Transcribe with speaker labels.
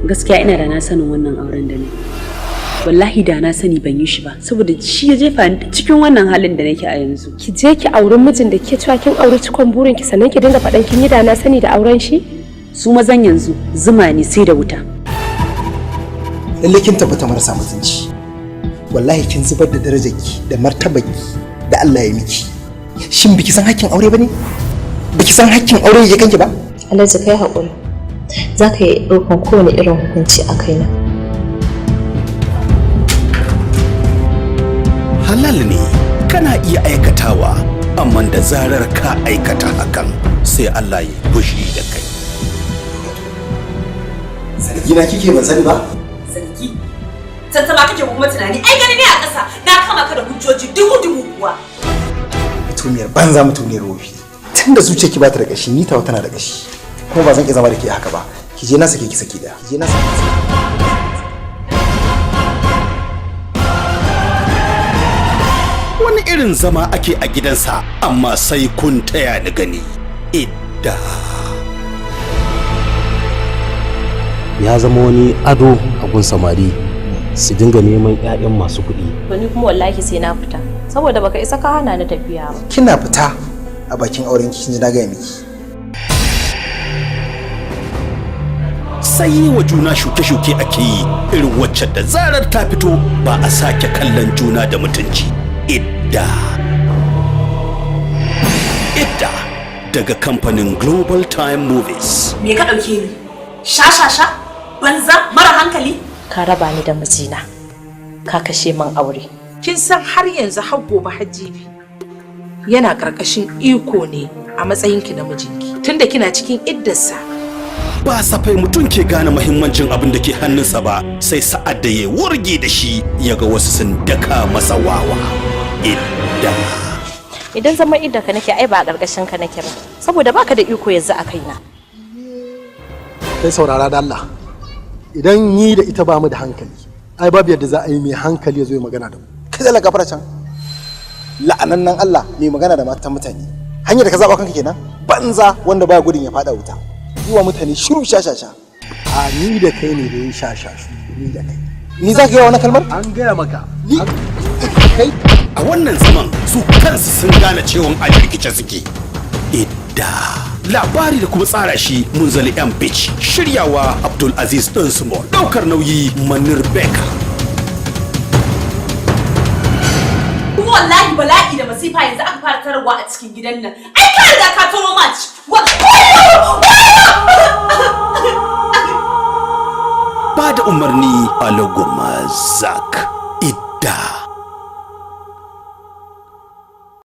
Speaker 1: gaskiya ina da na sanin wannan auren da ne. Wallahi da na sani ban yi shi ba saboda shi ya jefa ni cikin wannan halin da nake a yanzu.
Speaker 2: Ki je ki auren mijin da ke cewa kin aure cikon burin ki sannan ki dinga faɗan kin yi da na sani da auren shi?
Speaker 1: Su mazan yanzu zuma ne sai da wuta.
Speaker 3: Lalle kin tabbata marasa mutunci. Wallahi kin zubar da darajarki da martabarki da Allah ya miki. Shin biki san hakkin aure bane? Biki san hakkin aure ya kanki ba?
Speaker 4: Alhaji kai haƙuri. Za ka yi ɗaukan kowane irin hukunci a kaina.
Speaker 5: Halal ne kana iya aikatawa, amma da zarar ka aikata hakan sai Allah ya fushi da kai.
Speaker 3: Sarki na kike ban sani ba?
Speaker 6: Sarki. Tantama kake kuma tunani ai gani ne a ƙasa na kama ka da hujjoji dubu kuwa.
Speaker 3: Mutumiyar banza mutumiyar wofi. Tunda zuciyarki ba ta da ƙashi ni tawa tana da ƙashi. Kuma ba zan iya zama da ke haka ba. Ki je na sake ki saki da. Ki je na sake ki.
Speaker 5: Wani irin zama ake a gidansa amma sai kun taya ni gani. Idda.
Speaker 7: Ya zama wani ado a gun samari su dinga neman 'ya'yan masu kuɗi.
Speaker 4: To ni kuma wallahi sai na fita saboda baka isa ka hana ni tafiya ba.
Speaker 3: Kina fita a bakin auren ki kin ji na ga miki.
Speaker 5: Sai yi wa juna shuke-shuke ake yi irin wacce da zarar ta fito ba a sake kallon juna da mutunci. Idda. Idda daga kamfanin Global Time Movies.
Speaker 6: Me ka ɗauke ni? Sha banza mara hankali?
Speaker 4: Ka raba ni da mijina. Ka kashe min aure.
Speaker 8: Kin san har yanzu har gobe Hajibi yana karkashin iko ne a matsayinki na mijinki tunda kina cikin iddarsa.
Speaker 5: Ba safai mutum ke gane muhimmancin abin da ke hannunsa ba sai sa'ad da ya wurge da shi ya ga wasu sun daka masa wawa. Idda.
Speaker 4: Idan zaman idda ka nake ai ba a karkashin ka nake ba saboda baka da iko yanzu a kaina.
Speaker 3: Kai saurara da Allah. Idan ni da ita ba mu da hankali ai babu yadda za a yi mai hankali ya zo ya magana da mu. Kai da gafara can. La'anannan Allah mai magana da matan mutane. Hanyar da ka zaba kanka kenan banza wanda baya gudun ya fada wuta. Yi wa mutane shiru shashasha. A ni da kai ne da ya shashashu ni da kai. Ni za ka yi wani kalmar? An gaya maka. Ni kai
Speaker 5: a wannan zaman su kansu sun gane cewa a rikice suke. Idda. Labari da kuma tsara shi Munzali M Beach. Shiryawa Abdul Aziz Small. Daukar nauyi Manir Beka.
Speaker 6: Wallahi bala'i da masifa yanzu aka fara tarwa a cikin gidan nan. Ai ka riga ka toro match.
Speaker 5: Ba da umarni a Lagos Zak Idda.